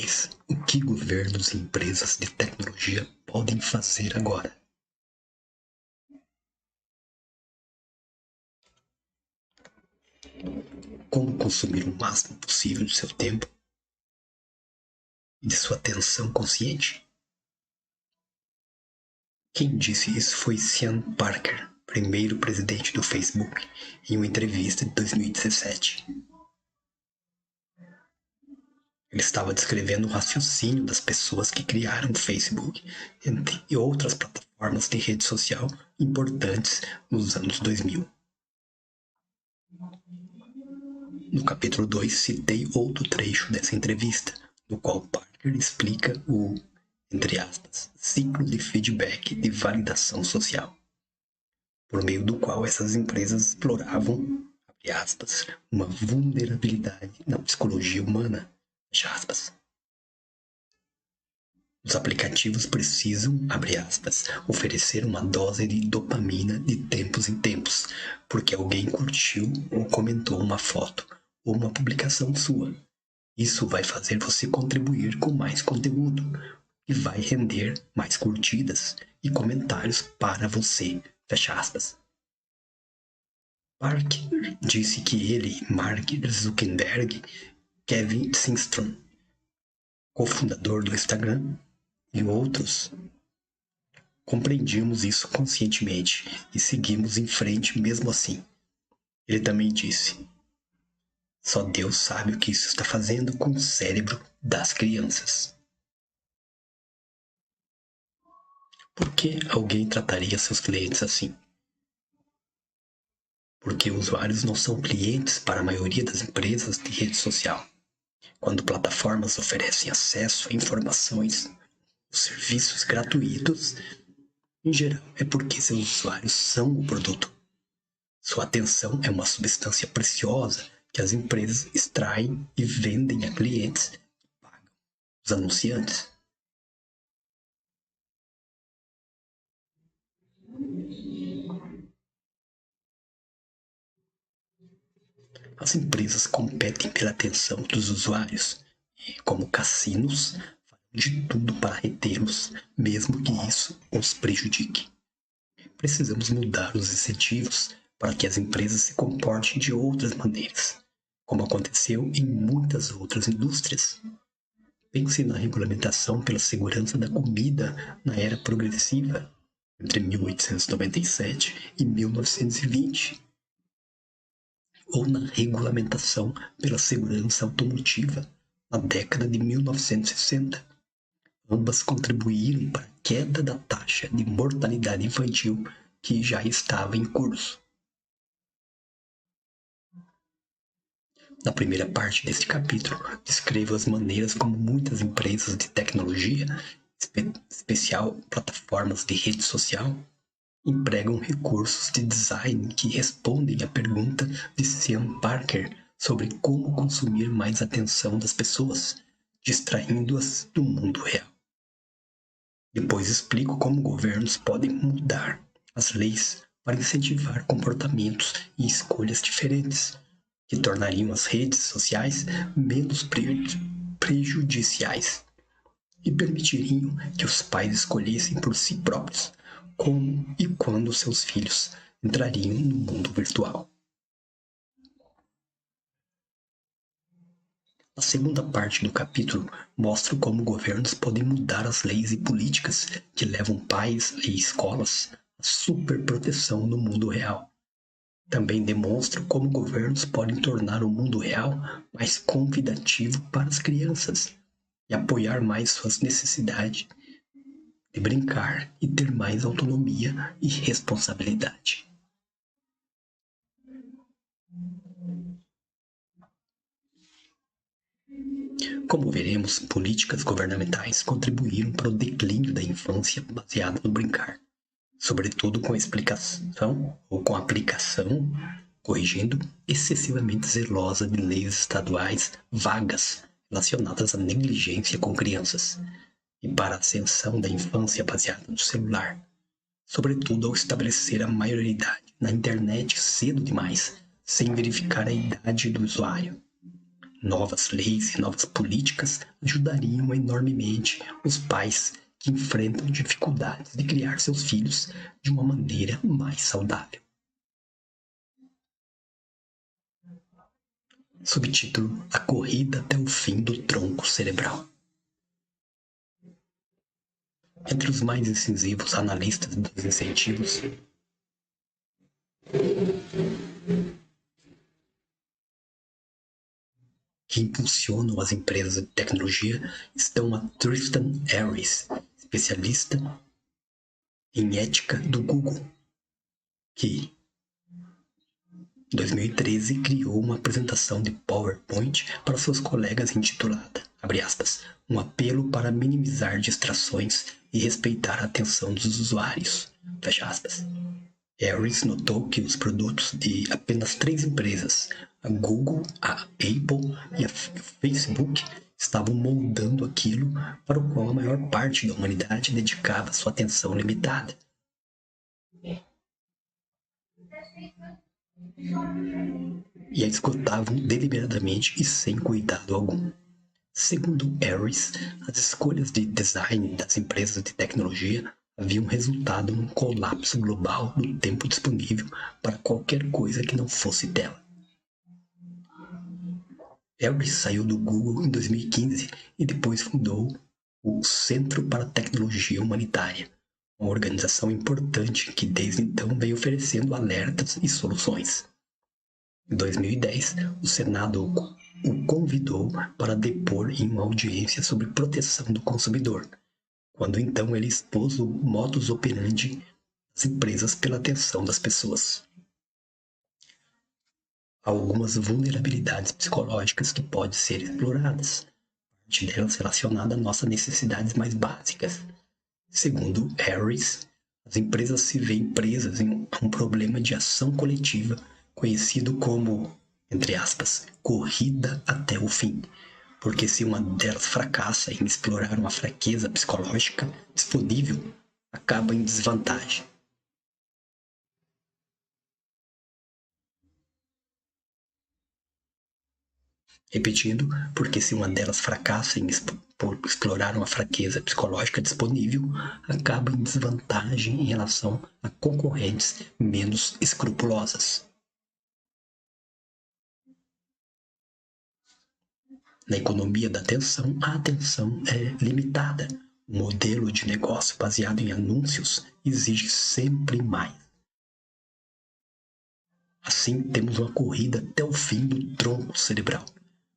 2. O que governos e empresas de tecnologia podem fazer agora? Como consumir o máximo possível do seu tempo e de sua atenção consciente? Quem disse isso foi Sean Parker, primeiro presidente do Facebook, em uma entrevista de 2017. Ele estava descrevendo o raciocínio das pessoas que criaram o Facebook e outras plataformas de rede social importantes nos anos 2000. No capítulo 2, citei outro trecho dessa entrevista, no qual Parker explica o, entre aspas, ciclo de feedback de validação social, por meio do qual essas empresas exploravam, abre aspas, uma vulnerabilidade na psicologia humana, fecha aspas. Os aplicativos precisam, abre aspas, oferecer uma dose de dopamina de tempos em tempos, porque alguém curtiu ou comentou uma foto ou uma publicação sua. Isso vai fazer você contribuir com mais conteúdo e vai render mais curtidas e comentários para você, fecha aspas. Parker disse que ele, Mark Zuckerberg, Kevin Systrom, cofundador do Instagram, e outros, compreendíamos isso conscientemente e seguimos em frente mesmo assim. Ele também disse: só Deus sabe o que isso está fazendo com o cérebro das crianças. Por que alguém trataria seus clientes assim? Porque usuários não são clientes para a maioria das empresas de rede social. Quando plataformas oferecem acesso a informações, serviços gratuitos, em geral é porque seus usuários são o produto. Sua atenção é uma substância preciosa que as empresas extraem e vendem a clientes que pagam os anunciantes. As empresas competem pela atenção dos usuários e, como cassinos, fazem de tudo para retê-los, mesmo que isso os prejudique. Precisamos mudar os incentivos para que as empresas se comportem de outras maneiras, como aconteceu em muitas outras indústrias. Pense na regulamentação pela segurança da comida na era progressiva, entre 1897 e 1920, ou na regulamentação pela segurança automotiva na década de 1960. Ambas contribuíram para a queda da taxa de mortalidade infantil que já estava em curso. Na primeira parte deste capítulo, descrevo as maneiras como muitas empresas de tecnologia, especial plataformas de rede social, empregam recursos de design que respondem à pergunta de Sean Parker sobre como consumir mais atenção das pessoas, distraindo-as do mundo real. Depois explico como governos podem mudar as leis para incentivar comportamentos e escolhas diferentes, que tornariam as redes sociais menos prejudiciais e permitiriam que os pais escolhessem por si próprios como e quando seus filhos entrariam no mundo virtual. A segunda parte do capítulo mostra como governos podem mudar as leis e políticas que levam pais e escolas à superproteção no mundo real. Também demonstro como governos podem tornar o mundo real mais convidativo para as crianças e apoiar mais suas necessidades de brincar e ter mais autonomia e responsabilidade. Como veremos, políticas governamentais contribuíram para o declínio da infância baseada no brincar, sobretudo com a explicação ou com a aplicação, corrigindo, excessivamente zelosa de leis estaduais vagas relacionadas à negligência com crianças e para a ascensão da infância baseada no celular, sobretudo ao estabelecer a maioridade na internet cedo demais, sem verificar a idade do usuário. Novas leis e novas políticas ajudariam enormemente os pais que enfrentam dificuldades de criar seus filhos de uma maneira mais saudável. Subtítulo: A corrida até o fim do tronco cerebral. Entre os mais incisivos analistas dos incentivos que impulsionam as empresas de tecnologia estão a Tristan Harris, especialista em ética do Google, que em 2013 criou uma apresentação de PowerPoint para seus colegas intitulada, abre aspas, um apelo para minimizar distrações e respeitar a atenção dos usuários, fecha aspas. Harris notou que os produtos de apenas 3 empresas, a Google, a Apple e o Facebook, estavam moldando aquilo para o qual a maior parte da humanidade dedicava sua atenção limitada. E a esgotavam deliberadamente e sem cuidado algum. Segundo Harris, as escolhas de design das empresas de tecnologia haviam resultado num colapso global do tempo disponível para qualquer coisa que não fosse tela. Harris saiu do Google em 2015 e depois fundou o Centro para a Tecnologia Humanitária, uma organização importante que desde então vem oferecendo alertas e soluções. Em 2010, o Senado o convidou para depor em uma audiência sobre proteção do consumidor, quando então ele expôs o modus operandi das empresas pela atenção das pessoas. Há algumas vulnerabilidades psicológicas que podem ser exploradas, parte delas relacionada às nossas necessidades mais básicas. Segundo Harris, as empresas se veem presas em um problema de ação coletiva conhecido como, entre aspas, corrida até o fim, porque se uma delas fracassa em explorar uma fraqueza psicológica disponível, acaba em desvantagem. Repetindo, porque se uma delas fracassa em explorar uma fraqueza psicológica disponível, acaba em desvantagem em relação a concorrentes menos escrupulosas. Na economia da atenção, a atenção é limitada. O modelo de negócio baseado em anúncios exige sempre mais. Assim, temos uma corrida até o fim do tronco cerebral.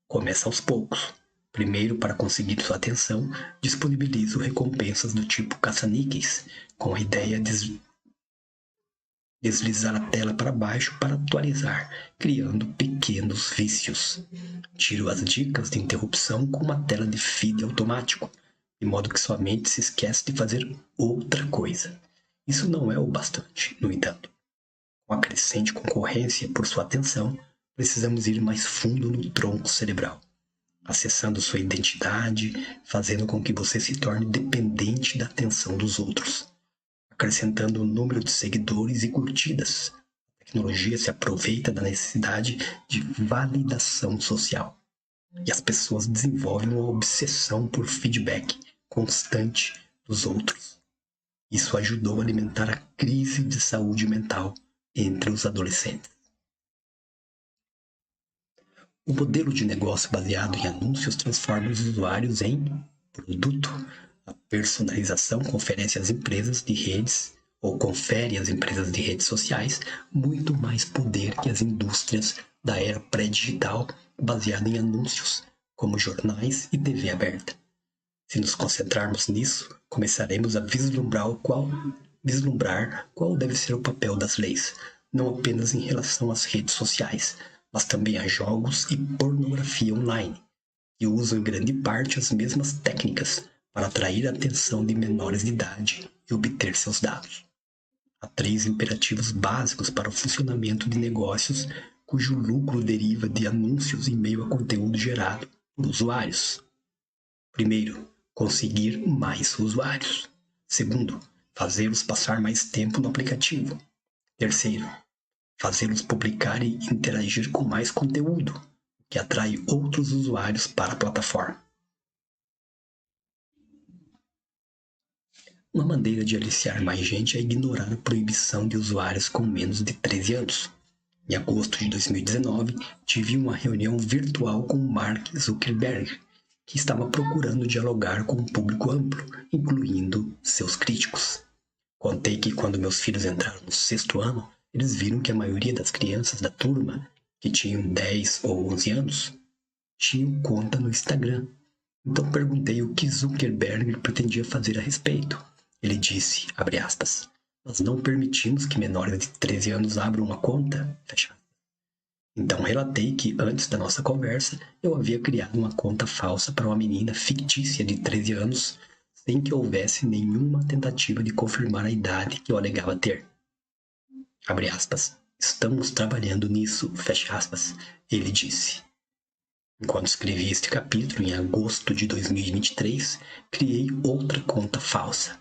Começa aos poucos. Primeiro, para conseguir sua atenção, disponibilizo recompensas do tipo caça-níqueis, com a ideia de deslizar a tela para baixo para atualizar, criando pequenos vícios. Tiro as dicas de interrupção com uma tela de feed automático, de modo que sua mente se esquece de fazer outra coisa. Isso não é o bastante, no entanto. Com a crescente concorrência por sua atenção, precisamos ir mais fundo no tronco cerebral, acessando sua identidade, fazendo com que você se torne dependente da atenção dos outros, acrescentando o número de seguidores e curtidas. A tecnologia se aproveita da necessidade de validação social, e as pessoas desenvolvem uma obsessão por feedback constante dos outros. Isso ajudou a alimentar a crise de saúde mental entre os adolescentes. O modelo de negócio baseado em anúncios transforma os usuários em produto. A personalização confere às empresas de redes sociais muito mais poder que as indústrias da era pré-digital baseada em anúncios, como jornais e TV aberta. Se nos concentrarmos nisso, começaremos a vislumbrar qual deve ser o papel das leis, não apenas em relação às redes sociais, mas também a jogos e pornografia online, que usam em grande parte as mesmas técnicas para atrair a atenção de menores de idade e obter seus dados. Há 3 imperativos básicos para o funcionamento de negócios cujo lucro deriva de anúncios em meio a conteúdo gerado por usuários. Primeiro, conseguir mais usuários. Segundo, fazê-los passar mais tempo no aplicativo. Terceiro, fazê-los publicar e interagir com mais conteúdo, que atrai outros usuários para a plataforma. Uma maneira de aliciar mais gente é ignorar a proibição de usuários com menos de 13 anos. Em agosto de 2019, tive uma reunião virtual com Mark Zuckerberg, que estava procurando dialogar com um público amplo, incluindo seus críticos. Contei que quando meus filhos entraram no 6º ano, eles viram que a maioria das crianças da turma, que tinham 10 ou 11 anos, tinham conta no Instagram. Então perguntei o que Zuckerberg pretendia fazer a respeito. Ele disse, abre aspas, nós não permitimos que menores de 13 anos abram uma conta, fecha. Então relatei que antes da nossa conversa, eu havia criado uma conta falsa para uma menina fictícia de 13 anos, sem que houvesse nenhuma tentativa de confirmar a idade que eu alegava ter. Abre aspas, estamos trabalhando nisso, fecha aspas, ele disse. Enquanto escrevi este capítulo, em agosto de 2023, criei outra conta falsa.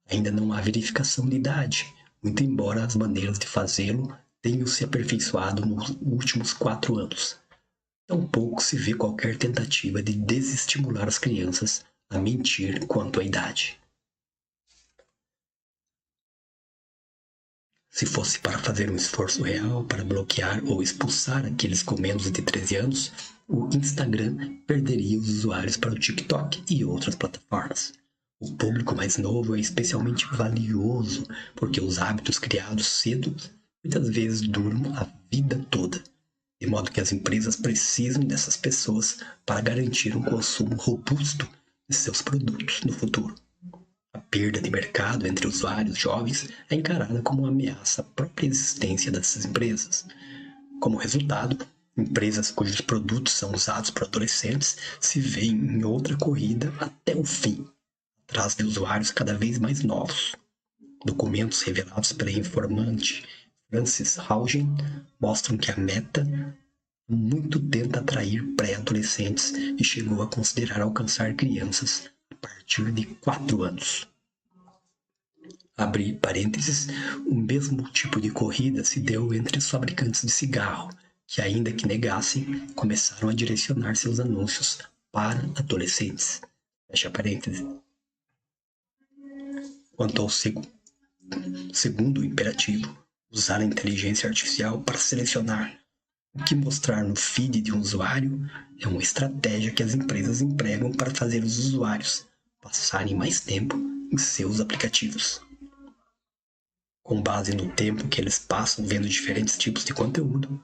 Ainda não há verificação de idade, muito embora as maneiras de fazê-lo tenham se aperfeiçoado nos últimos 4 anos. Tampouco se vê qualquer tentativa de desestimular as crianças a mentir quanto à idade. Se fosse para fazer um esforço real para bloquear ou expulsar aqueles com menos de 13 anos, o Instagram perderia os usuários para o TikTok e outras plataformas. O público mais novo é especialmente valioso porque os hábitos criados cedo muitas vezes duram a vida toda, de modo que as empresas precisam dessas pessoas para garantir um consumo robusto de seus produtos no futuro. A perda de mercado entre usuários jovens é encarada como uma ameaça à própria existência dessas empresas. Como resultado, empresas cujos produtos são usados por adolescentes se veem em outra corrida até o fim, atrás de usuários cada vez mais novos. Documentos revelados pela informante Frances Haugen mostram que a Meta muito tenta atrair pré-adolescentes e chegou a considerar alcançar crianças a partir de 4 anos. Abre parênteses, o mesmo tipo de corrida se deu entre os fabricantes de cigarro, que ainda que negassem, começaram a direcionar seus anúncios para adolescentes. Fecha parênteses. Quanto ao segundo imperativo, usar a inteligência artificial para selecionar o que mostrar no feed de um usuário é uma estratégia que as empresas empregam para fazer os usuários passarem mais tempo em seus aplicativos. Com base no tempo que eles passam vendo diferentes tipos de conteúdo,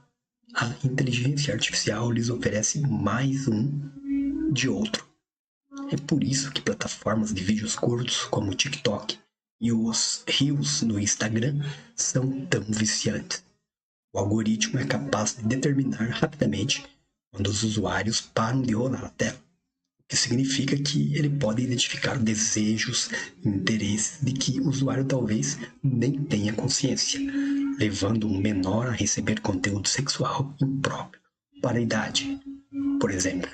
a inteligência artificial lhes oferece mais um de outro. É por isso que plataformas de vídeos curtos como o TikTok e os Reels no Instagram são tão viciantes. O algoritmo é capaz de determinar rapidamente quando os usuários param de rolar a tela, o que significa que ele pode identificar desejos e interesses de que o usuário talvez nem tenha consciência, levando um menor a receber conteúdo sexual impróprio para a idade, por exemplo.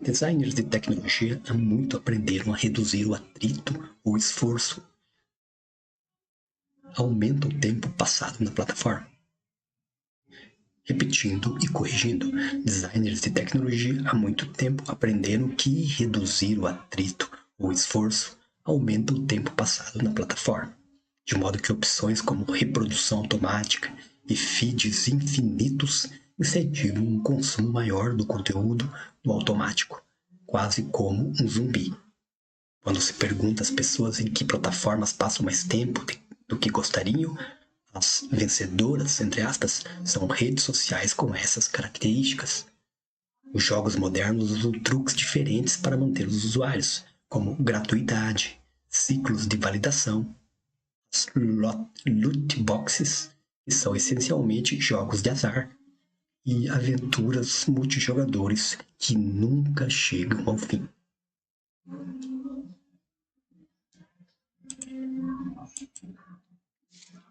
Designers de tecnologia há muito aprenderam a reduzir o atrito ou esforço. Aumenta o tempo passado na plataforma. Repetindo e corrigindo, designers de tecnologia há muito tempo aprenderam que reduzir o atrito ou esforço aumenta o tempo passado na plataforma, de modo que opções como reprodução automática e feeds infinitos incentivam um consumo maior do conteúdo no automático, quase como um zumbi. Quando se pergunta às pessoas em que plataformas passam mais tempo do que gostariam, as vencedoras, entre aspas, são redes sociais com essas características. Os jogos modernos usam truques diferentes para manter os usuários, como gratuidade, ciclos de validação, as loot boxes, que são essencialmente jogos de azar, e aventuras multijogadores que nunca chegam ao fim.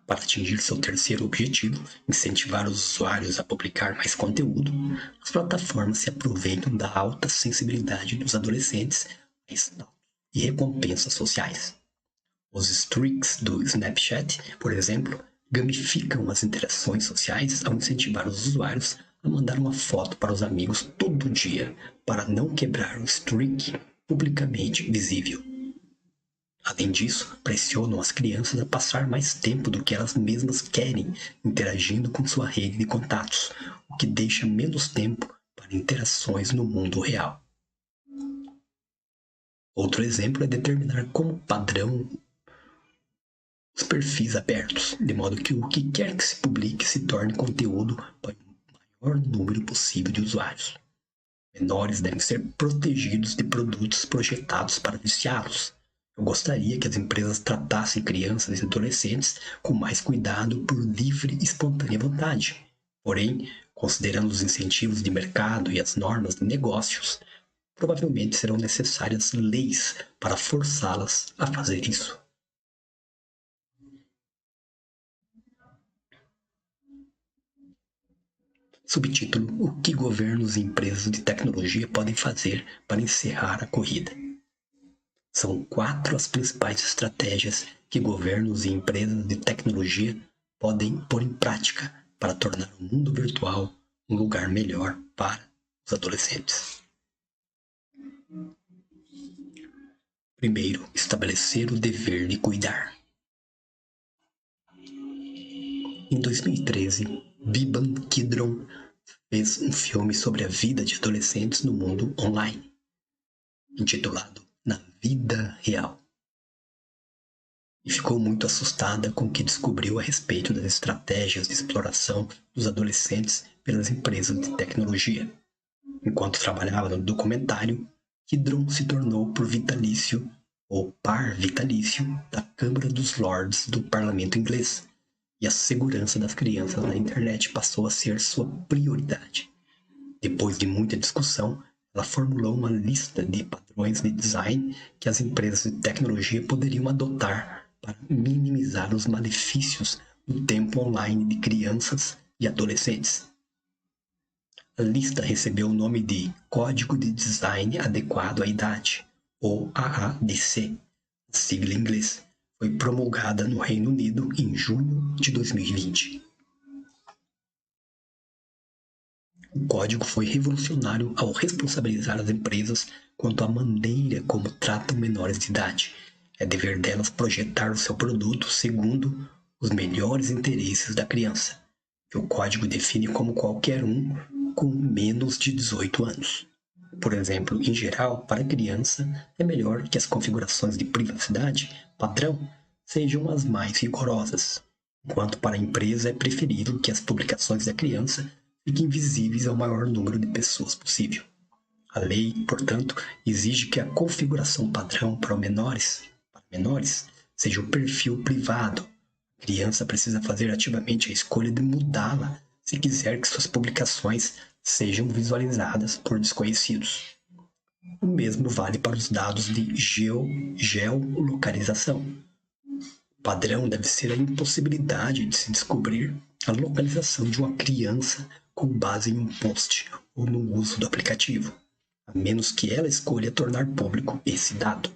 Para atingir seu terceiro objetivo, incentivar os usuários a publicar mais conteúdo, as plataformas se aproveitam da alta sensibilidade dos adolescentes e recompensas sociais. Os streaks do Snapchat, por exemplo, gamificam as interações sociais ao incentivar os usuários a mandar uma foto para os amigos todo dia, para não quebrar o streak publicamente visível. Além disso, pressionam as crianças a passar mais tempo do que elas mesmas querem interagindo com sua rede de contatos, o que deixa menos tempo para interações no mundo real. Outro exemplo é determinar como padrão os perfis abertos, de modo que o que quer que se publique se torne conteúdo para o maior número possível de usuários. Menores devem ser protegidos de produtos projetados para viciá-los. Eu gostaria que as empresas tratassem crianças e adolescentes com mais cuidado por livre e espontânea vontade. Porém, considerando os incentivos de mercado e as normas de negócios, provavelmente serão necessárias leis para forçá-las a fazer isso. Subtítulo: O que governos e empresas de tecnologia podem fazer para encerrar a corrida? São 4 as principais estratégias que governos e empresas de tecnologia podem pôr em prática para tornar o mundo virtual um lugar melhor para os adolescentes. Primeiro, estabelecer o dever de cuidar. Em 2013, Biban Kidron fez um filme sobre a vida de adolescentes no mundo online, intitulado Na Vida Real. E ficou muito assustada com o que descobriu a respeito das estratégias de exploração dos adolescentes pelas empresas de tecnologia. Enquanto trabalhava no documentário, Kidron se tornou por vitalício ou par vitalício da Câmara dos Lords do Parlamento inglês, e a segurança das crianças na internet passou a ser sua prioridade. Depois de muita discussão, ela formulou uma lista de padrões de design que as empresas de tecnologia poderiam adotar para minimizar os malefícios do tempo online de crianças e adolescentes. A lista recebeu o nome de Código de Design Adequado à Idade, ou AADC, sigla em inglês. Foi promulgada no Reino Unido em junho de 2020. O código foi revolucionário ao responsabilizar as empresas quanto à maneira como tratam menores de idade. É dever delas projetar o seu produto segundo os melhores interesses da criança, que o código define como qualquer um com menos de 18 anos. Por exemplo, em geral, para a criança, é melhor que as configurações de privacidade padrão sejam as mais rigorosas, enquanto para a empresa é preferível que as publicações da criança fiquem visíveis ao maior número de pessoas possível. A lei, portanto, exige que a configuração padrão para menores seja o perfil privado. A criança precisa fazer ativamente a escolha de mudá-la se quiser que suas publicações sejam visualizadas por desconhecidos. O mesmo vale para os dados de geolocalização. O padrão deve ser a impossibilidade de se descobrir a localização de uma criança com base em um post ou no uso do aplicativo, a menos que ela escolha tornar público esse dado.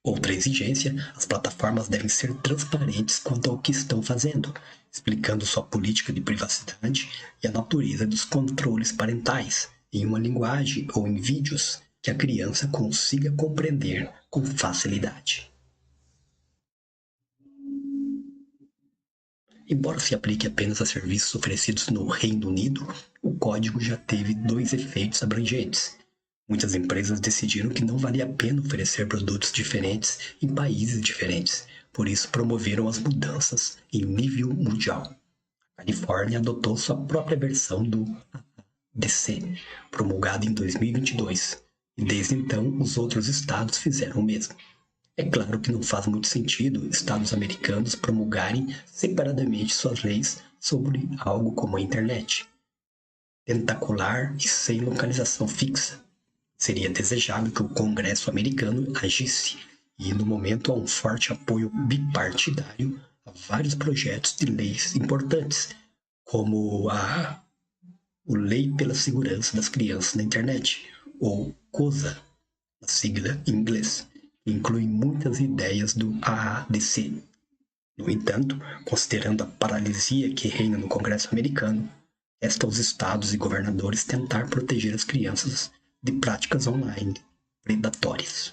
Outra exigência, as plataformas devem ser transparentes quanto ao que estão fazendo, explicando sua política de privacidade e a natureza dos controles parentais, em uma linguagem ou em vídeos que a criança consiga compreender com facilidade. Embora se aplique apenas a serviços oferecidos no Reino Unido, o código já teve 2 efeitos abrangentes. Muitas empresas decidiram que não valia a pena oferecer produtos diferentes em países diferentes, por isso promoveram as mudanças em nível mundial. A Califórnia adotou sua própria versão do AADC, promulgada em 2022, e desde então os outros estados fizeram o mesmo. É claro que não faz muito sentido estados americanos promulgarem separadamente suas leis sobre algo como a internet. Tentacular e sem localização fixa. Seria desejável que o Congresso americano agisse, e no momento há um forte apoio bipartidário a vários projetos de leis importantes, como a Lei pela Segurança das Crianças na Internet, ou COSA, a sigla em inglês, e inclui muitas ideias do AADC. No entanto, considerando a paralisia que reina no Congresso americano, resta aos estados e governadores tentar proteger as crianças de práticas online predatórias.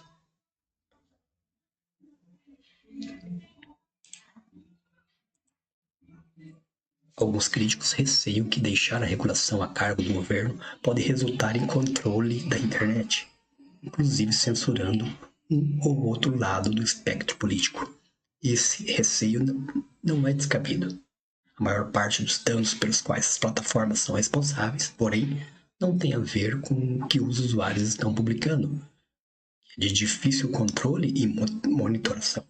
Alguns críticos receiam que deixar a regulação a cargo do governo pode resultar em controle da internet, inclusive censurando um ou outro lado do espectro político. Esse receio não é descabido. A maior parte dos danos pelos quais as plataformas são responsáveis, porém, não tem a ver com o que os usuários estão publicando, de difícil controle e monitoração,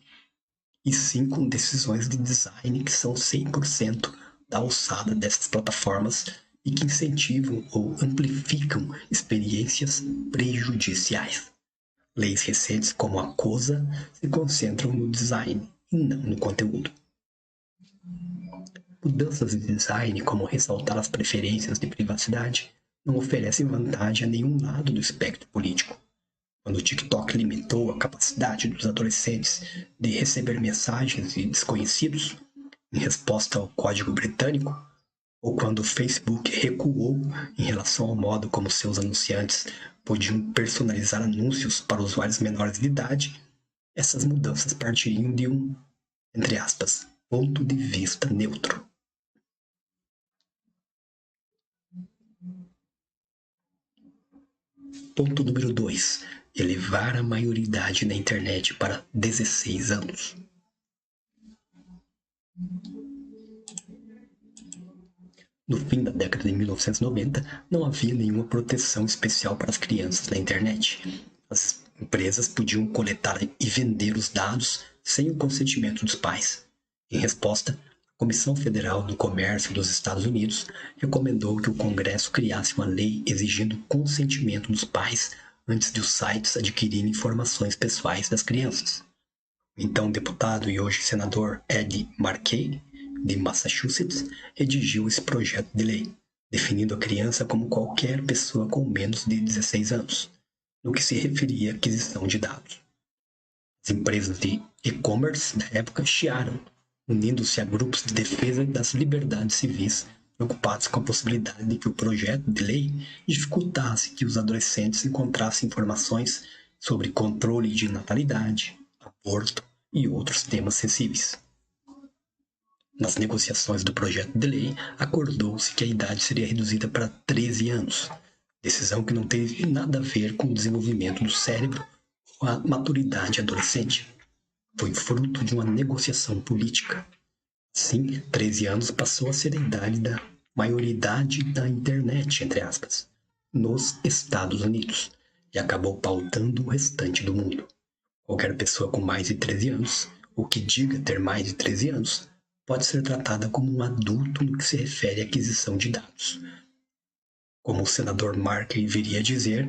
e sim com decisões de design que são 100% da alçada dessas plataformas e que incentivam ou amplificam experiências prejudiciais. Leis recentes como a COSA se concentram no design e não no conteúdo. Mudanças de design, como ressaltar as preferências de privacidade, não oferecem vantagem a nenhum lado do espectro político. Quando o TikTok limitou a capacidade dos adolescentes de receber mensagens de desconhecidos em resposta ao Código Britânico, ou quando o Facebook recuou em relação ao modo como seus anunciantes podiam personalizar anúncios para usuários menores de idade, essas mudanças partiriam de um, entre aspas, ponto de vista neutro. Ponto número 2. Elevar a maioridade na internet para 16 anos. No fim da década de 1990, não havia nenhuma proteção especial para as crianças na internet. As empresas podiam coletar e vender os dados sem o consentimento dos pais. Em resposta, a Comissão Federal do Comércio dos Estados Unidos recomendou que o Congresso criasse uma lei exigindo o consentimento dos pais antes de os sites adquirirem informações pessoais das crianças. O então deputado e hoje senador Ed Markey, de Massachusetts, redigiu esse projeto de lei, definindo a criança como qualquer pessoa com menos de 16 anos, no que se referia à aquisição de dados. As empresas de e-commerce da época chiaram, unindo-se a grupos de defesa das liberdades civis, preocupados com a possibilidade de que o projeto de lei dificultasse que os adolescentes encontrassem informações sobre controle de natalidade, aborto e outros temas sensíveis. Nas negociações do projeto de lei, acordou-se que a idade seria reduzida para 13 anos, decisão que não teve nada a ver com o desenvolvimento do cérebro ou a maturidade adolescente. Foi fruto de uma negociação política. Assim, 13 anos passou a ser a idade da maioridade da internet, entre aspas, nos Estados Unidos, e acabou pautando o restante do mundo. Qualquer pessoa com mais de 13 anos, ou que diga ter mais de 13 anos, pode ser tratada como um adulto no que se refere à aquisição de dados. Como o senador Markey viria a dizer,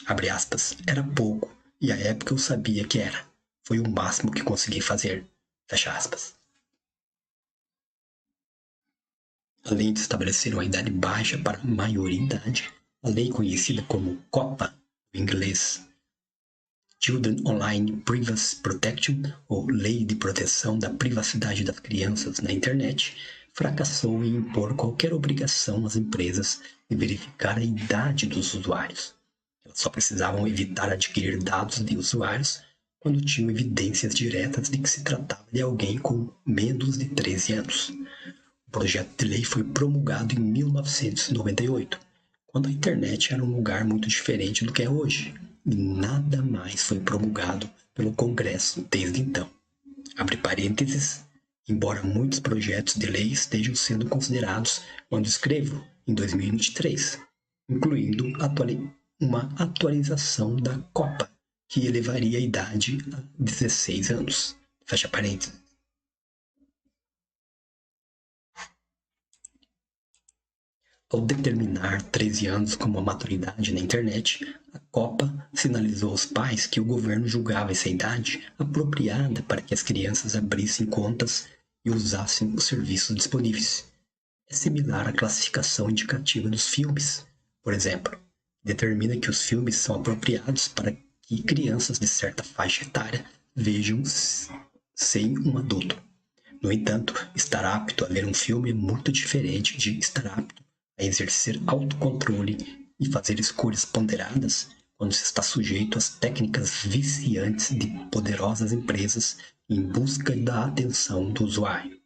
abre aspas, era pouco, e à época eu sabia que era. Foi o máximo que consegui fazer, fecha aspas. Além de estabelecer uma idade baixa para a maioridade, a lei conhecida como COPPA, em inglês Children Online Privacy Protection, ou Lei de Proteção da Privacidade das Crianças na Internet, fracassou em impor qualquer obrigação às empresas de verificar a idade dos usuários. Elas só precisavam evitar adquirir dados de usuários quando tinham evidências diretas de que se tratava de alguém com menos de 13 anos. O projeto de lei foi promulgado em 1998, quando a internet era um lugar muito diferente do que é hoje, e nada mais foi promulgado pelo Congresso desde então. Abre parênteses, embora muitos projetos de lei estejam sendo considerados quando escrevo, em 2023, incluindo uma atualização da COPPA, que elevaria a idade a 16 anos. Fecha parênteses. Ao determinar 13 anos como a maturidade na internet, a COPPA sinalizou aos pais que o governo julgava essa idade apropriada para que as crianças abrissem contas e usassem os serviços disponíveis. É similar à classificação indicativa dos filmes, por exemplo. Determina que os filmes são apropriados para que crianças de certa faixa etária vejam sem um adulto. No entanto, estar apto a ver um filme é muito diferente de estar apto a exercer autocontrole e fazer escolhas ponderadas quando se está sujeito às técnicas viciantes de poderosas empresas em busca da atenção do usuário.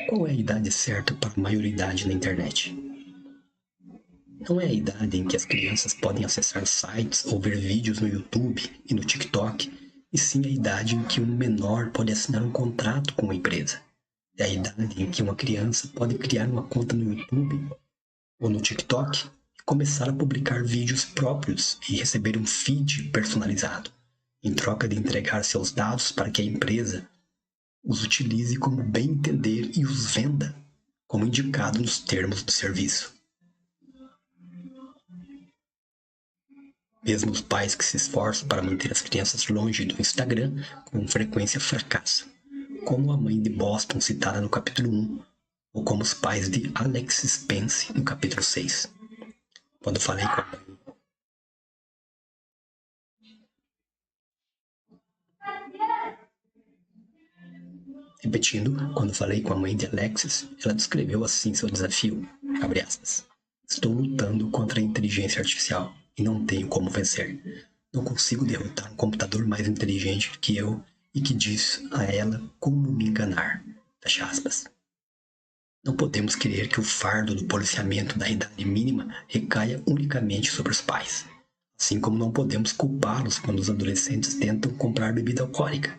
Qual é a idade certa para a maioridade na internet? Não é a idade em que as crianças podem acessar sites ou ver vídeos no YouTube e no TikTok, e sim a idade em que um menor pode assinar um contrato com uma empresa. É a idade em que uma criança pode criar uma conta no YouTube ou no TikTok e começar a publicar vídeos próprios e receber um feed personalizado, em troca de entregar seus dados para que a empresa os utilize como bem entender e os venda, como indicado nos termos do serviço. Mesmo os pais que se esforçam para manter as crianças longe do Instagram com frequência fracassam, como a mãe de Boston citada no capítulo 1, ou como os pais de Alex Spence no capítulo 6. Quando falei com a mãe Repetindo, quando falei com a mãe de Alexis, ela descreveu assim seu desafio, abre aspas, estou lutando contra a inteligência artificial e não tenho como vencer. Não consigo derrotar um computador mais inteligente que eu e que diz a ela como me enganar, fecha aspas. Não podemos querer que o fardo do policiamento da idade mínima recaia unicamente sobre os pais, assim como não podemos culpá-los quando os adolescentes tentam comprar bebida alcoólica.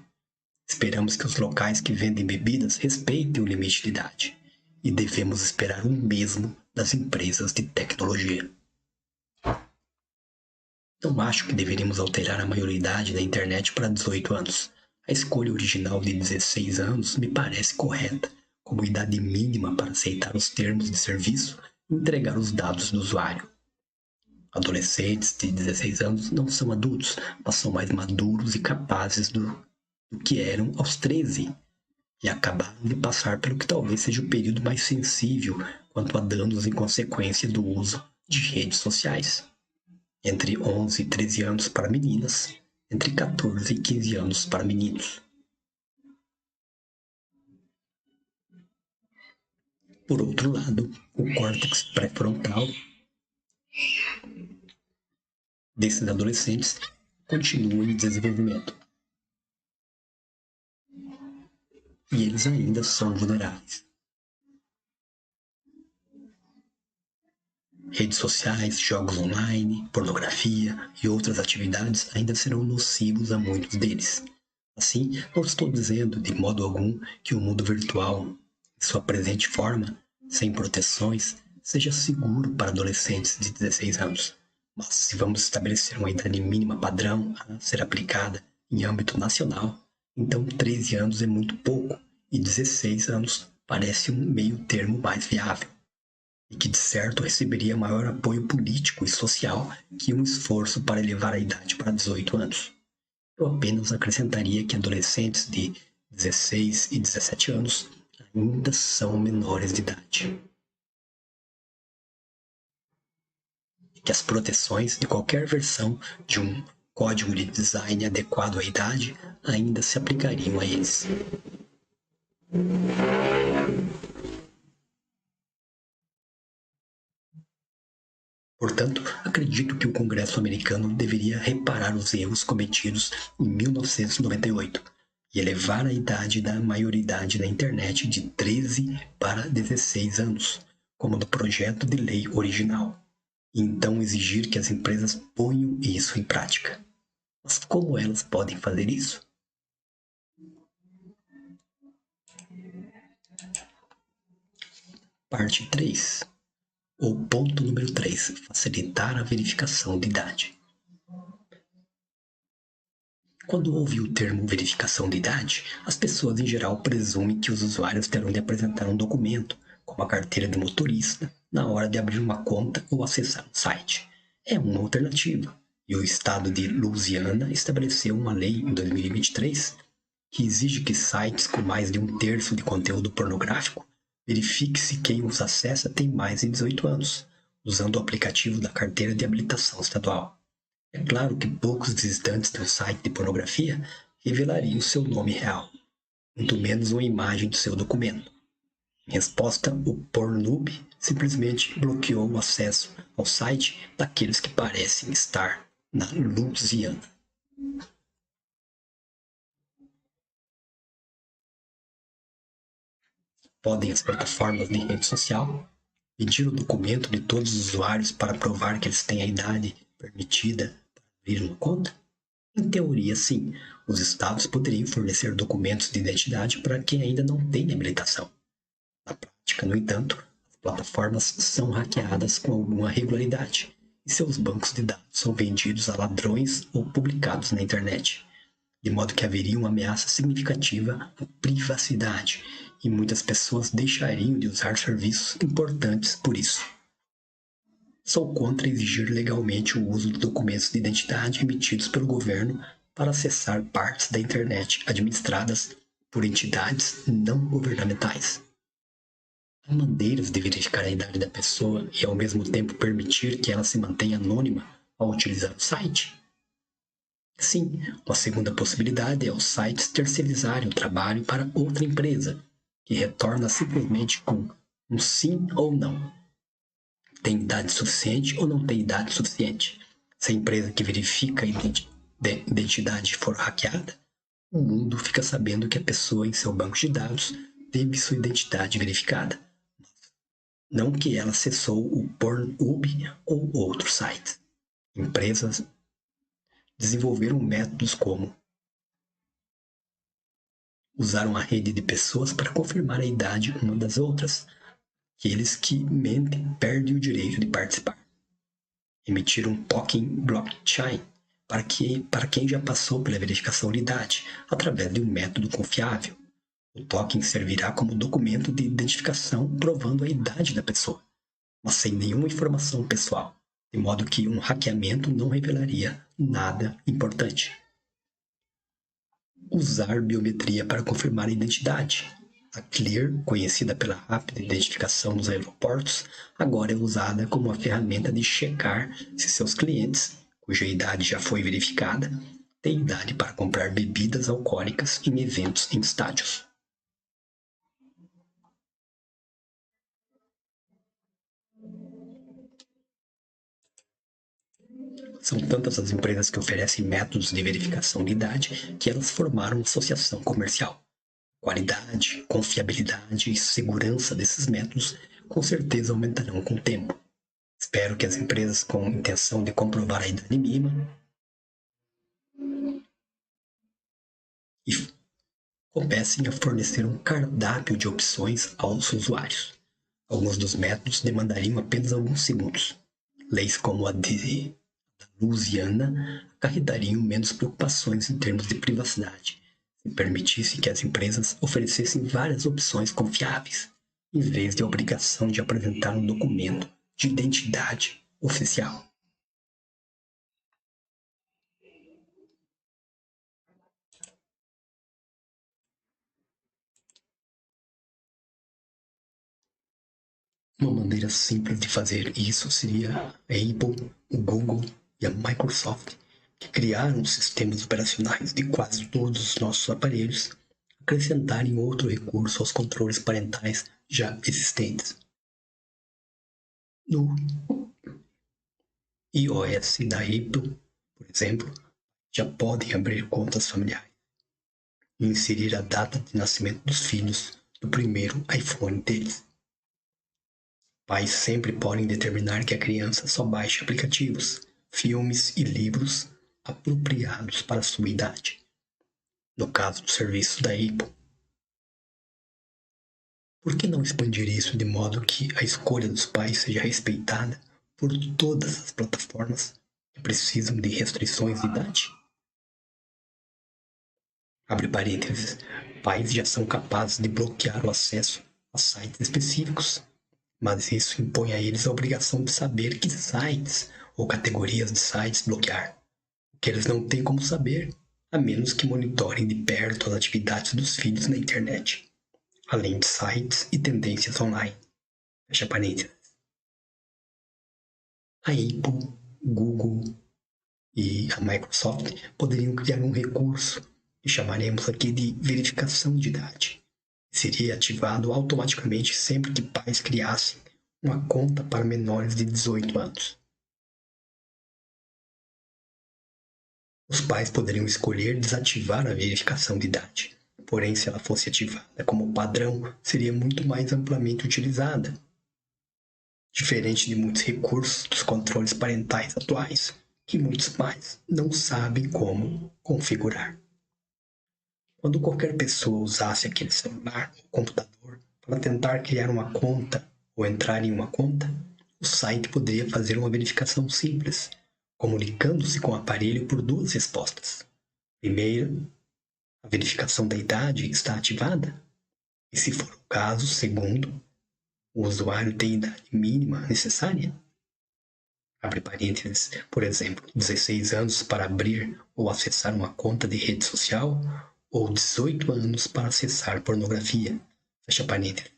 Esperamos que os locais que vendem bebidas respeitem o limite de idade, e devemos esperar o mesmo das empresas de tecnologia. Não acho que deveríamos alterar a maioridade da internet para 18 anos. A escolha original de 16 anos me parece correta, como idade mínima para aceitar os termos de serviço e entregar os dados do usuário. Adolescentes de 16 anos não são adultos, mas são mais maduros e capazes do que eram aos 13, e acabaram de passar pelo que talvez seja o período mais sensível quanto a danos em consequência do uso de redes sociais. Entre 11 e 13 anos para meninas, entre 14 e 15 anos para meninos. Por outro lado, o córtex pré-frontal desses adolescentes continua em desenvolvimento. E eles ainda são vulneráveis. Redes sociais, jogos online, pornografia e outras atividades ainda serão nocivos a muitos deles. Assim, não estou dizendo de modo algum que o mundo virtual, em sua presente forma, sem proteções, seja seguro para adolescentes de 16 anos. Mas se vamos estabelecer uma idade mínima padrão a ser aplicada em âmbito nacional, então 13 anos é muito pouco e 16 anos parece um meio termo mais viável, e que de certo receberia maior apoio político e social que um esforço para elevar a idade para 18 anos. Eu apenas acrescentaria que adolescentes de 16 e 17 anos ainda são menores de idade. E que as proteções de qualquer versão de um código de design adequado à idade ainda se aplicariam a eles. Portanto, acredito que o Congresso americano deveria reparar os erros cometidos em 1998 e elevar a idade da maioridade na internet de 13 para 16 anos, como no projeto de lei original, e então exigir que as empresas ponham isso em prática. Mas como elas podem fazer isso? Parte 3. Ou ponto número 3, facilitar a verificação de idade. Quando ouve o termo verificação de idade, as pessoas em geral presumem que os usuários terão de apresentar um documento, como a carteira de motorista, na hora de abrir uma conta ou acessar um site. É uma alternativa, e o estado de Louisiana estabeleceu uma lei em 2023 que exige que sites com mais de um terço de conteúdo pornográfico Verifique se quem os acessa tem mais de 18 anos, usando o aplicativo da Carteira de Habilitação Estadual. É claro que poucos visitantes de um site de pornografia revelariam seu nome real, muito menos uma imagem do seu documento. Em resposta, o Pornhub simplesmente bloqueou o acesso ao site daqueles que parecem estar na Louisiana. Podem as plataformas de rede social pedir o documento de todos os usuários para provar que eles têm a idade permitida para abrir uma conta? Em teoria, sim, os estados poderiam fornecer documentos de identidade para quem ainda não tem habilitação. Na prática, no entanto, as plataformas são hackeadas com alguma regularidade e seus bancos de dados são vendidos a ladrões ou publicados na internet, de modo que haveria uma ameaça significativa à privacidade e muitas pessoas deixariam de usar serviços importantes por isso. Sou contra exigir legalmente o uso de documentos de identidade emitidos pelo governo para acessar partes da internet administradas por entidades não governamentais. Há maneiras de verificar a idade da pessoa e ao mesmo tempo permitir que ela se mantenha anônima ao utilizar o site? Sim, uma segunda possibilidade é os sites terceirizarem o trabalho para outra empresa, que retorna simplesmente com um sim ou não. Tem idade suficiente ou não tem idade suficiente? Se a empresa que verifica a identidade for hackeada, o mundo fica sabendo que a pessoa em seu banco de dados teve sua identidade verificada, não que ela acessou o Pornhub ou outro site. Empresas desenvolveram métodos como usar uma rede de pessoas para confirmar a idade uma das outras. Aqueles que mentem perdem o direito de participar. Emitir um token blockchain para quem já passou pela verificação de idade, através de um método confiável. O token servirá como documento de identificação provando a idade da pessoa, mas sem nenhuma informação pessoal, de modo que um hackeamento não revelaria nada importante. Usar biometria para confirmar a identidade. A Clear, conhecida pela rápida identificação nos aeroportos, agora é usada como uma ferramenta de checar se seus clientes, cuja idade já foi verificada, têm idade para comprar bebidas alcoólicas em eventos em estádios. São tantas as empresas que oferecem métodos de verificação de idade que elas formaram uma associação comercial. Qualidade, confiabilidade e segurança desses métodos com certeza aumentarão com o tempo. Espero que as empresas com intenção de comprovar a idade mínima comecem a fornecer um cardápio de opções aos usuários. Alguns dos métodos demandariam apenas alguns segundos. Leis como a da Louisiana acarretariam menos preocupações em termos de privacidade, se permitisse que as empresas oferecessem várias opções confiáveis, em vez de a obrigação de apresentar um documento de identidade oficial. Uma maneira simples de fazer isso seria a Apple, o Google e a Microsoft, que criaram sistemas operacionais de quase todos os nossos aparelhos, acrescentarem outro recurso aos controles parentais já existentes. No iOS da Apple, por exemplo, já podem abrir contas familiares e inserir a data de nascimento dos filhos do primeiro iPhone deles. Pais sempre podem determinar que a criança só baixe aplicativos, filmes e livros apropriados para sua idade. No caso do serviço da Apple, por que não expandir isso de modo que a escolha dos pais seja respeitada por todas as plataformas que precisam de restrições de idade? Abre parênteses, pais já são capazes de bloquear o acesso a sites específicos, mas isso impõe a eles a obrigação de saber que sites ou categorias de sites bloquear, o que eles não têm como saber, a menos que monitorem de perto as atividades dos filhos na internet. além de sites e tendências online. Fecha parênteses. A Apple, Google e a Microsoft poderiam criar um recurso que chamaremos aqui de verificação de idade. Seria ativado automaticamente sempre que pais criassem uma conta para menores de 18 anos. Os pais poderiam escolher desativar a verificação de idade, porém, se ela fosse ativada como padrão, seria muito mais amplamente utilizada. Diferente de muitos recursos dos controles parentais atuais, que muitos pais não sabem como configurar. Quando qualquer pessoa usasse aquele celular ou computador para tentar criar uma conta ou entrar em uma conta, o site poderia fazer uma verificação simples, comunicando-se com o aparelho por duas respostas. Primeiro, a verificação da idade está ativada? E se for o caso, segundo, o usuário tem a idade mínima necessária? Abre parênteses, por exemplo, 16 anos para abrir ou acessar uma conta de rede social ou 18 anos para acessar pornografia. Fecha parênteses.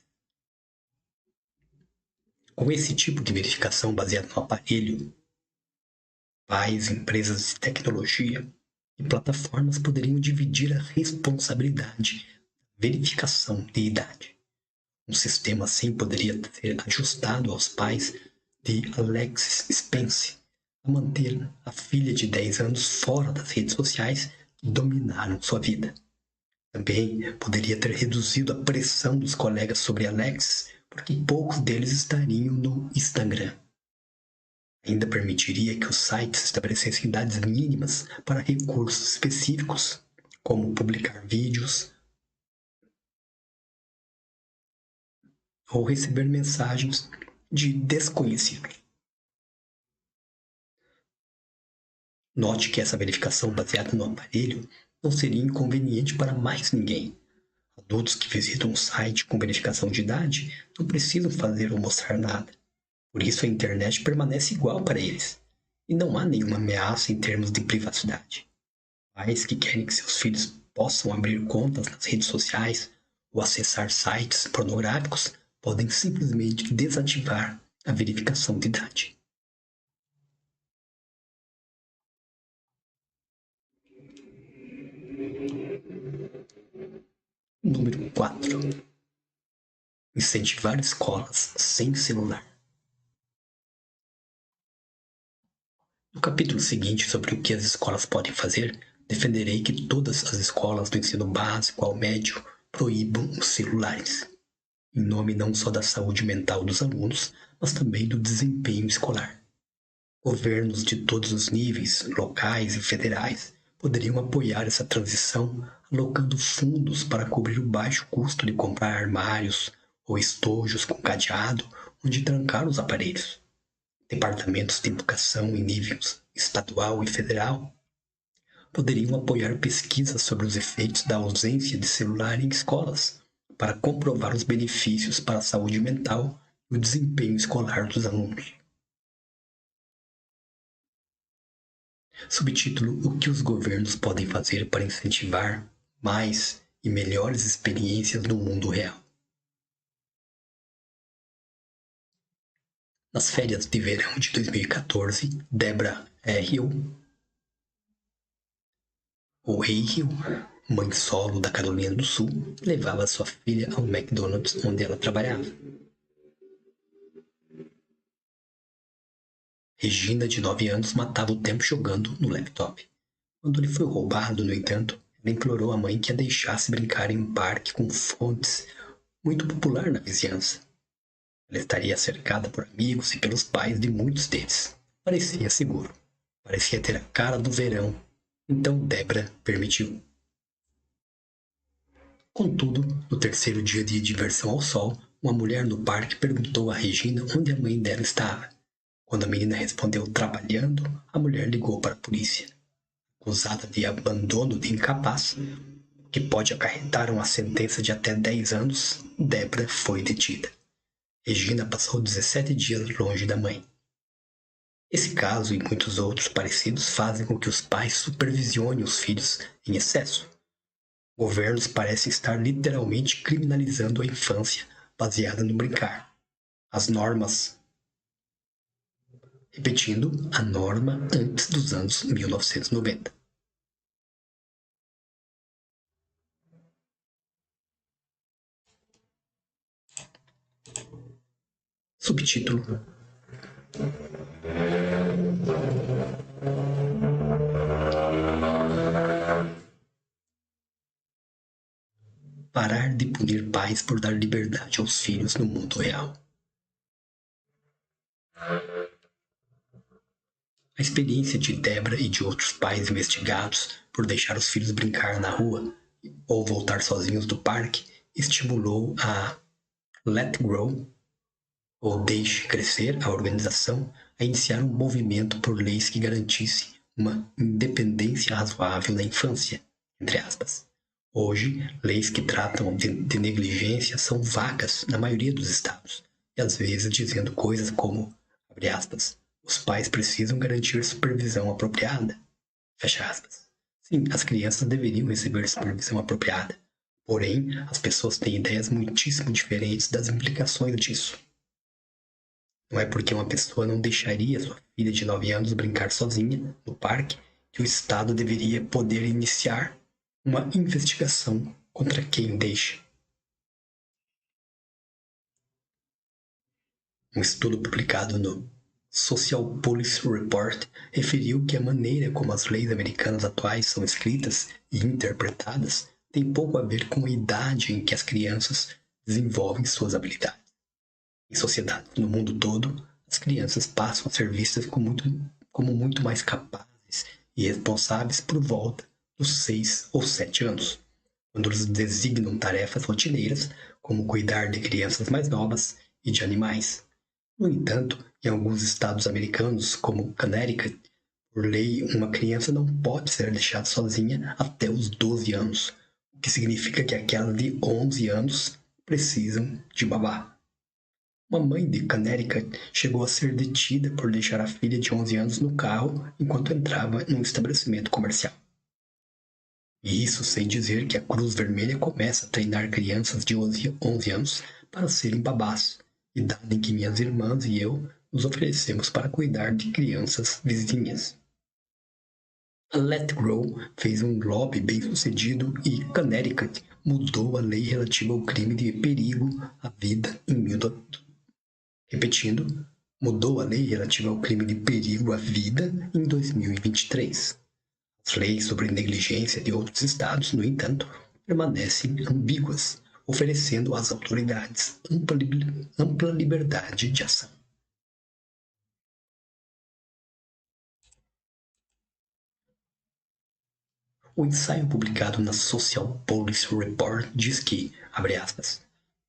Com esse tipo de verificação baseada no aparelho, pais, empresas de tecnologia e plataformas poderiam dividir a responsabilidade da verificação de idade. Um sistema assim poderia ser ajustado aos pais de Alexis Spence a manter a filha de 10 anos fora das redes sociais que dominaram sua vida. Também poderia ter reduzido a pressão dos colegas sobre Alexis, porque poucos deles estariam no Instagram. Ainda permitiria que os sites estabelecessem idades mínimas para recursos específicos, como publicar vídeos ou receber mensagens de desconhecidos. Note que essa verificação baseada no aparelho não seria inconveniente para mais ninguém. Adultos que visitam um site com verificação de idade não precisam fazer ou mostrar nada. Por isso a internet permanece igual para eles. E não há nenhuma ameaça em termos de privacidade. Pais que querem que seus filhos possam abrir contas nas redes sociais ou acessar sites pornográficos podem simplesmente desativar a verificação de idade. Número 4. Incentivar escolas sem celular. No capítulo seguinte sobre o que as escolas podem fazer, defenderei que todas as escolas do ensino básico ao médio proíbam os celulares, em nome não só da saúde mental dos alunos, mas também do desempenho escolar. Governos de todos os níveis, locais e federais, poderiam apoiar essa transição alocando fundos para cobrir o baixo custo de comprar armários ou estojos com cadeado onde trancar os aparelhos. Departamentos de educação em níveis estadual e federal poderiam apoiar pesquisas sobre os efeitos da ausência de celular em escolas, para comprovar os benefícios para a saúde mental e o desempenho escolar dos alunos. Subtítulo: O que os governos podem fazer para incentivar mais e melhores experiências no mundo real. Nas férias de verão de 2014, Deborah Hill, mãe solo da Carolina do Sul, levava sua filha ao McDonald's onde ela trabalhava. Regina, de 9 anos, matava o tempo jogando no laptop. Quando lhe foi roubado, no entanto, ela implorou à mãe que a deixasse brincar em um parque com fontes muito popular na vizinhança. Ela estaria cercada por amigos e pelos pais de muitos deles. Parecia seguro. Parecia ter a cara do verão. Então Deborah permitiu. Contudo, no terceiro dia de diversão ao sol, uma mulher no parque perguntou a Regina onde a mãe dela estava. Quando a menina respondeu trabalhando, a mulher ligou para a polícia. Acusada de abandono de incapaz, que pode acarretar uma sentença de até 10 anos, Deborah foi detida. Regina passou 17 dias longe da mãe. Esse caso e muitos outros parecidos fazem com que os pais supervisionem os filhos em excesso. Governos parecem estar literalmente criminalizando a infância baseada no brincar. As normas. Repetindo, a norma antes dos anos 1990. Subtítulo: Parar de punir pais por dar liberdade aos filhos no mundo real. A experiência de Debra e de outros pais investigados por deixar os filhos brincar na rua ou voltar sozinhos do parque estimulou a Let Grow, ou Deixe Crescer, a organização, a iniciar um movimento por leis que garantisse uma independência razoável na infância, entre aspas. Hoje, leis que tratam de negligência são vagas na maioria dos estados, e às vezes dizendo coisas como, abre aspas, os pais precisam garantir supervisão apropriada, fecha aspas. Sim, as crianças deveriam receber supervisão apropriada, porém, as pessoas têm ideias muitíssimo diferentes das implicações disso. Não é porque uma pessoa não deixaria sua filha de 9 anos brincar sozinha no parque que o Estado deveria poder iniciar uma investigação contra quem deixa. Um estudo publicado no Social Policy Report referiu que a maneira como as leis americanas atuais são escritas e interpretadas tem pouco a ver com a idade em que as crianças desenvolvem suas habilidades. Em sociedades no mundo todo, as crianças passam a ser vistas como muito mais capazes e responsáveis por volta dos 6 ou 7 anos, quando eles designam tarefas rotineiras, como cuidar de crianças mais novas e de animais. No entanto, em alguns estados americanos, como Connecticut, por lei, uma criança não pode ser deixada sozinha até os 12 anos, o que significa que aquelas de 11 anos precisam de babá. Uma mãe de Connecticut chegou a ser detida por deixar a filha de 11 anos no carro enquanto entrava num estabelecimento comercial. E isso sem dizer que a Cruz Vermelha começa a treinar crianças de 11 anos para serem babás, idade em que minhas irmãs e eu nos oferecemos para cuidar de crianças vizinhas. A Let Grow fez um lobby bem-sucedido e Connecticut mudou a lei relativa ao crime de perigo à vida mudou a lei relativa ao crime de perigo à vida em 2023. As leis sobre negligência de outros estados, no entanto, permanecem ambíguas, oferecendo às autoridades ampla liberdade de ação. O ensaio publicado na Social Policy Report diz que, abre aspas,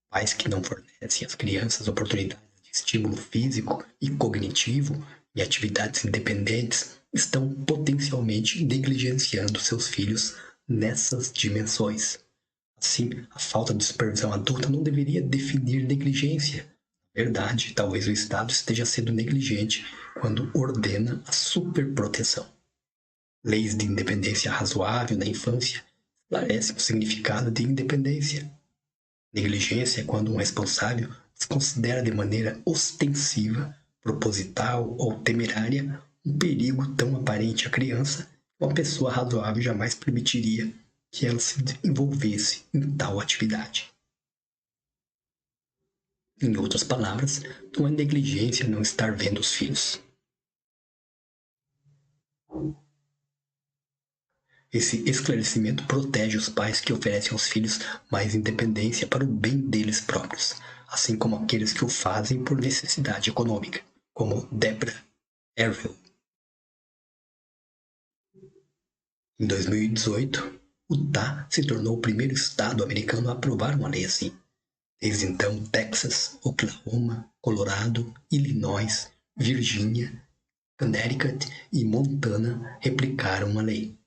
pais que não fornecem às crianças oportunidades de estímulo físico e cognitivo e atividades independentes estão potencialmente negligenciando seus filhos nessas dimensões. Assim, a falta de supervisão adulta não deveria definir negligência. Na verdade, talvez o Estado esteja sendo negligente quando ordena a superproteção. Leis de independência razoável na infância esclarecem o significado de independência. Negligência é quando um responsável desconsidera de maneira ostensiva, proposital ou temerária um perigo tão aparente à criança que uma pessoa razoável jamais permitiria que ela se envolvesse em tal atividade. Em outras palavras, não é negligência não estar vendo os filhos. Esse esclarecimento protege os pais que oferecem aos filhos mais independência para o bem deles próprios, assim como aqueles que o fazem por necessidade econômica, como Debra Ervil. Em 2018, Utah se tornou o primeiro estado americano a aprovar uma lei assim. Desde então, Texas, Oklahoma, Colorado, Illinois, Virgínia, Connecticut e Montana replicaram a lei.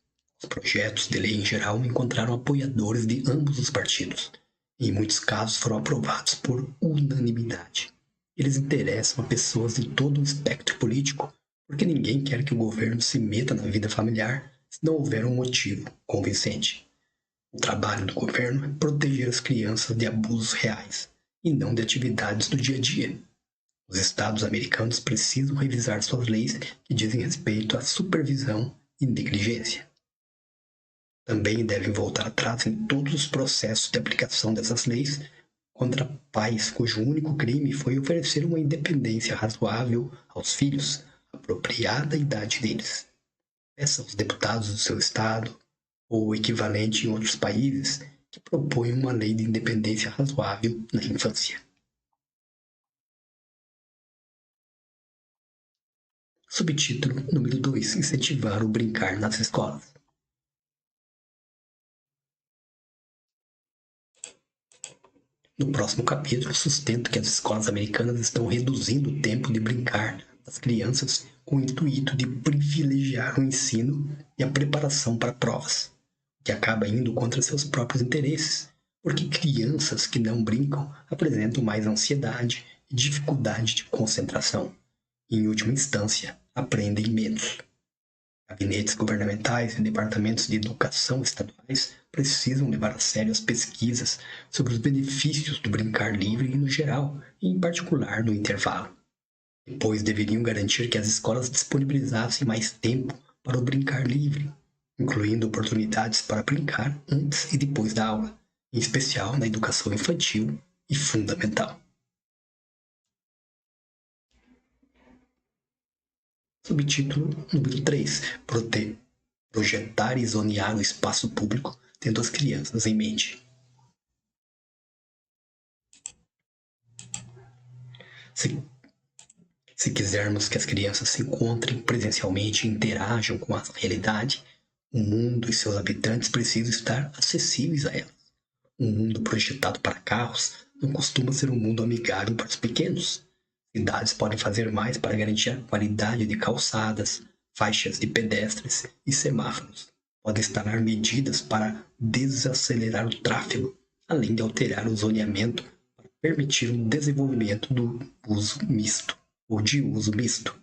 Os projetos de lei em geral encontraram apoiadores de ambos os partidos. E em muitos casos foram aprovados por unanimidade. Eles interessam a pessoas de todo o espectro político, porque ninguém quer que o governo se meta na vida familiar se não houver um motivo convincente. O trabalho do governo é proteger as crianças de abusos reais e não de atividades do dia a dia. Os estados americanos precisam revisar suas leis que dizem respeito à supervisão e negligência. Também devem voltar atrás em todos os processos de aplicação dessas leis contra pais cujo único crime foi oferecer uma independência razoável aos filhos, apropriada à idade deles. Peça aos deputados do seu estado, ou o equivalente em outros países, que proponham uma lei de independência razoável na infância. Subtítulo número 2: Incentivar o brincar nas escolas. No próximo capítulo, sustento que as escolas americanas estão reduzindo o tempo de brincar das crianças com o intuito de privilegiar o ensino e a preparação para provas, que acaba indo contra seus próprios interesses, porque crianças que não brincam apresentam mais ansiedade e dificuldade de concentração. E, em última instância, aprendem menos. Gabinetes governamentais e departamentos de educação estaduais precisam levar a sério as pesquisas sobre os benefícios do brincar livre no geral e, em particular, no intervalo. Depois deveriam garantir que as escolas disponibilizassem mais tempo para o brincar livre, incluindo oportunidades para brincar antes e depois da aula, em especial na educação infantil e fundamental. Subtítulo número 3: Projetar e zonear o espaço público tendo as crianças em mente. Se quisermos que as crianças se encontrem presencialmente e interajam com a realidade, o mundo e seus habitantes precisam estar acessíveis a elas. Um mundo projetado para carros não costuma ser um mundo amigável para os pequenos. Cidades podem fazer mais para garantir a qualidade de calçadas, faixas de pedestres e semáforos. Podem instalar medidas para desacelerar o tráfego, além de alterar o zoneamento para permitir o desenvolvimento do uso misto ou de uso misto,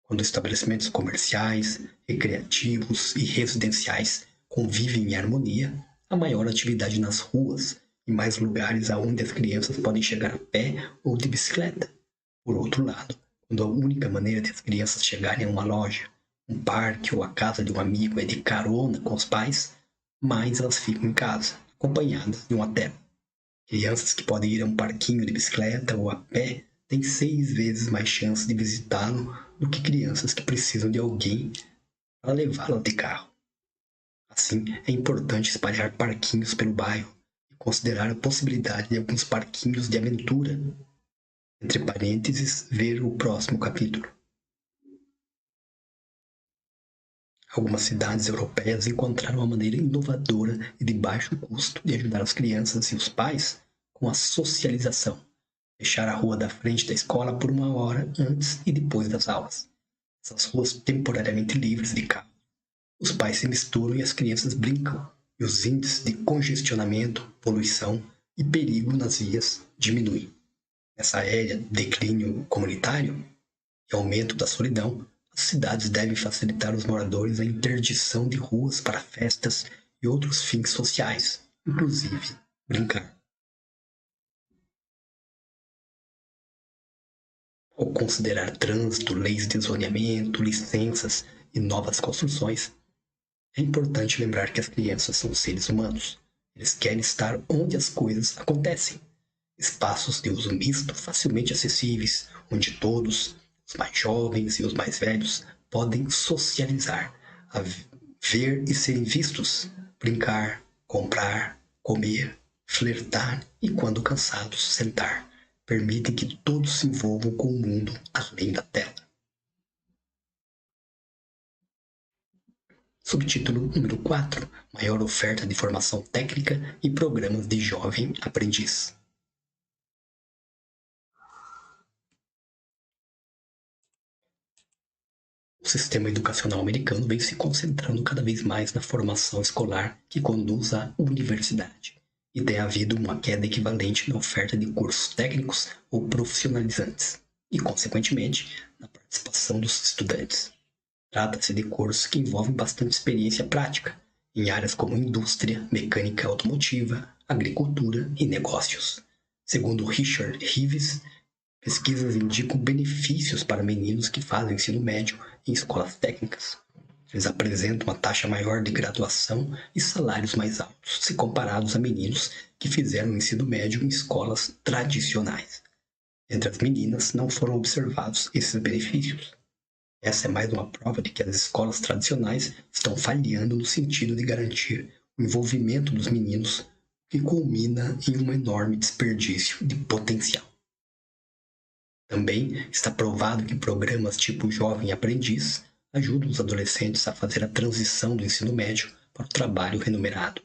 quando estabelecimentos comerciais, recreativos e residenciais convivem em harmonia, há maior atividade nas ruas e mais lugares aonde as crianças podem chegar a pé ou de bicicleta. Por outro lado, quando a única maneira de as crianças chegarem a uma loja, um parque ou a casa de um amigo é de carona com os pais, mais elas ficam em casa, acompanhadas de um atelo. Crianças que podem ir a um parquinho de bicicleta ou a pé têm 6 vezes mais chance de visitá-lo do que crianças que precisam de alguém para levá-las de carro. Assim, é importante espalhar parquinhos pelo bairro e considerar a possibilidade de alguns parquinhos de aventura. Entre parênteses, ver o próximo capítulo. Algumas cidades europeias encontraram uma maneira inovadora e de baixo custo de ajudar as crianças e os pais com a socialização. Fechar a rua da frente da escola por 1 hora antes e depois das aulas. Essas ruas temporariamente livres de carro. Os pais se misturam e as crianças brincam, e os índices de congestionamento, poluição e perigo nas vias diminuem. Nessa era de declínio comunitário e aumento da solidão, as cidades devem facilitar aos moradores a interdição de ruas para festas e outros fins sociais, inclusive brincar. Ao considerar trânsito, leis de zoneamento, licenças e novas construções, é importante lembrar que as crianças são seres humanos. Eles querem estar onde as coisas acontecem. Espaços de uso misto facilmente acessíveis, onde todos, os mais jovens e os mais velhos, podem socializar, ver e serem vistos, brincar, comprar, comer, flertar e, quando cansados, sentar. Permitem que todos se envolvam com o mundo além da tela. Subtítulo número 4: Maior oferta de formação técnica e programas de jovem aprendiz. O sistema educacional americano vem se concentrando cada vez mais na formação escolar que conduz à universidade, e tem havido uma queda equivalente na oferta de cursos técnicos ou profissionalizantes, e, consequentemente, na participação dos estudantes. Trata-se de cursos que envolvem bastante experiência prática, em áreas como indústria, mecânica automotiva, agricultura e negócios. Segundo Richard Reeves, pesquisas indicam benefícios para meninos que fazem ensino médio em escolas técnicas. Eles apresentam uma taxa maior de graduação e salários mais altos, se comparados a meninos que fizeram ensino médio em escolas tradicionais. Entre as meninas não foram observados esses benefícios. Essa é mais uma prova de que as escolas tradicionais estão falhando no sentido de garantir o envolvimento dos meninos, que culmina em um enorme desperdício de potencial. Também está provado que programas tipo Jovem Aprendiz ajudam os adolescentes a fazer a transição do ensino médio para o trabalho remunerado.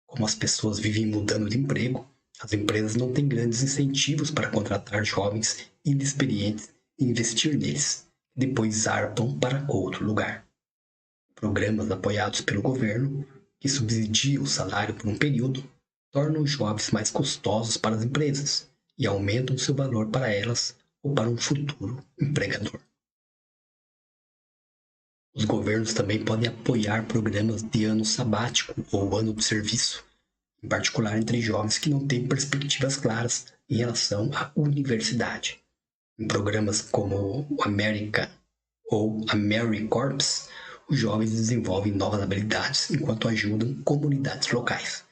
Como as pessoas vivem mudando de emprego, as empresas não têm grandes incentivos para contratar jovens inexperientes e investir neles, e depois zarpam para outro lugar. Programas apoiados pelo governo, que subsidiam o salário por um período, tornam os jovens mais custosos para as empresas e aumentam seu valor para elas ou para um futuro empregador. Os governos também podem apoiar programas de ano sabático ou ano de serviço, em particular entre jovens que não têm perspectivas claras em relação à universidade. Em programas como o America ou AmeriCorps, os jovens desenvolvem novas habilidades enquanto ajudam comunidades locais.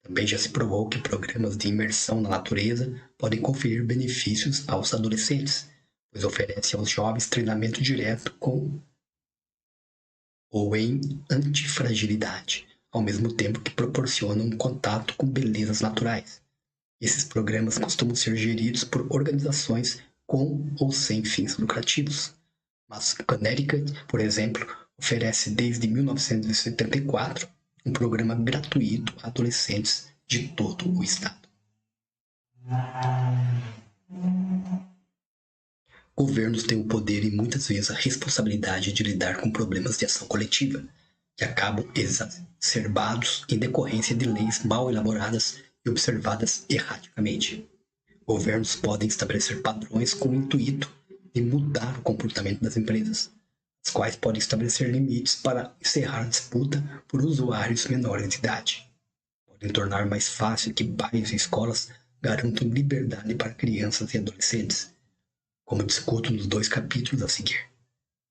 Também já se provou que programas de imersão na natureza podem conferir benefícios aos adolescentes, pois oferecem aos jovens treinamento direto com ou em antifragilidade, ao mesmo tempo que proporcionam um contato com belezas naturais. Esses programas costumam ser geridos por organizações com ou sem fins lucrativos. Mas Connecticut, por exemplo, oferece desde 1974 um programa gratuito a adolescentes de todo o estado. Governos têm o poder e muitas vezes a responsabilidade de lidar com problemas de ação coletiva, que acabam exacerbados em decorrência de leis mal elaboradas e observadas erraticamente. Governos podem estabelecer padrões com o intuito de mudar o comportamento das empresas, as quais podem estabelecer limites para encerrar a disputa por usuários menores de idade. Podem tornar mais fácil que bairros e escolas garantam liberdade para crianças e adolescentes, como discuto nos 2 capítulos a seguir.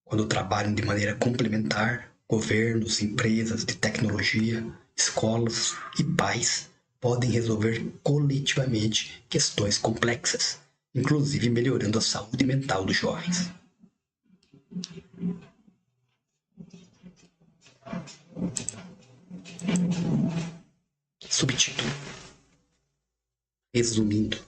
Quando trabalham de maneira complementar, governos, empresas de tecnologia, escolas e pais podem resolver coletivamente questões complexas, inclusive melhorando a saúde mental dos jovens. Subtítulo: Resumindo,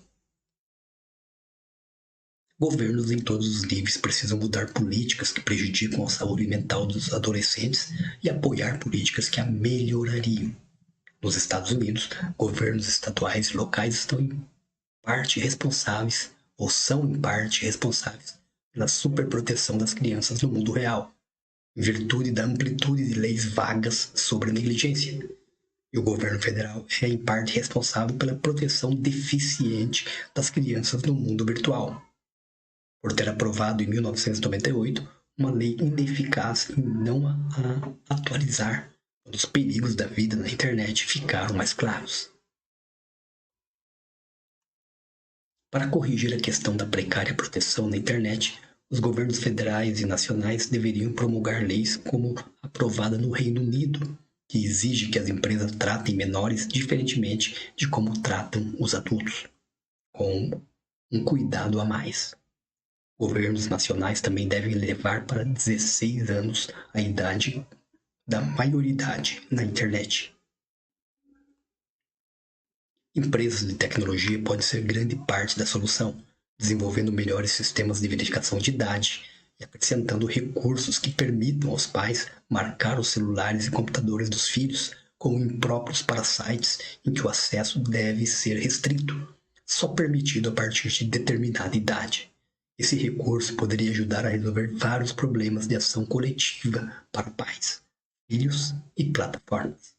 governos em todos os níveis precisam mudar políticas que prejudicam a saúde mental dos adolescentes e apoiar políticas que a melhorariam. Nos Estados Unidos, governos estaduais e locais estão em parte responsáveis ou são em parte responsáveis pela superproteção das crianças no mundo real, em virtude da amplitude de leis vagas sobre a negligência. E o governo federal é em parte responsável pela proteção deficiente das crianças no mundo virtual, por ter aprovado em 1998 uma lei ineficaz em não a atualizar quando os perigos da vida na internet ficaram mais claros. Para corrigir a questão da precária proteção na internet, os governos federais e nacionais deveriam promulgar leis como aprovada no Reino Unido, que exige que as empresas tratem menores diferentemente de como tratam os adultos, com um cuidado a mais. Governos nacionais também devem levar para 16 anos a idade da maioridade na internet. Empresas de tecnologia podem ser grande parte da solução, desenvolvendo melhores sistemas de verificação de idade e acrescentando recursos que permitam aos pais marcar os celulares e computadores dos filhos como impróprios para sites em que o acesso deve ser restrito, só permitido a partir de determinada idade. Esse recurso poderia ajudar a resolver vários problemas de ação coletiva para pais, filhos e plataformas.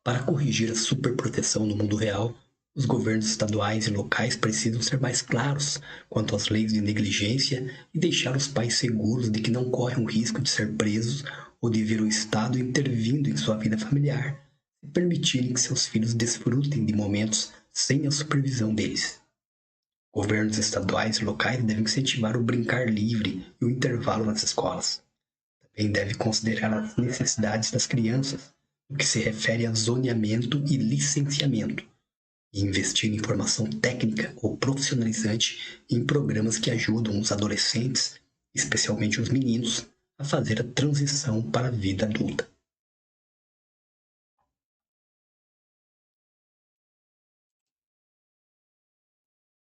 Para corrigir a superproteção no mundo real, Os governos estaduais e locais precisam ser mais claros quanto às leis de negligência e deixar os pais seguros de que não correm o risco de ser presos ou de ver o Estado intervindo em sua vida familiar, e permitirem que seus filhos desfrutem de momentos sem a supervisão deles. Governos estaduais e locais devem incentivar o brincar livre e o intervalo nas escolas. Também deve considerar as necessidades das crianças, no que se refere a zoneamento e licenciamento, e investir em formação técnica ou profissionalizante em programas que ajudam os adolescentes, especialmente os meninos, a fazer a transição para a vida adulta.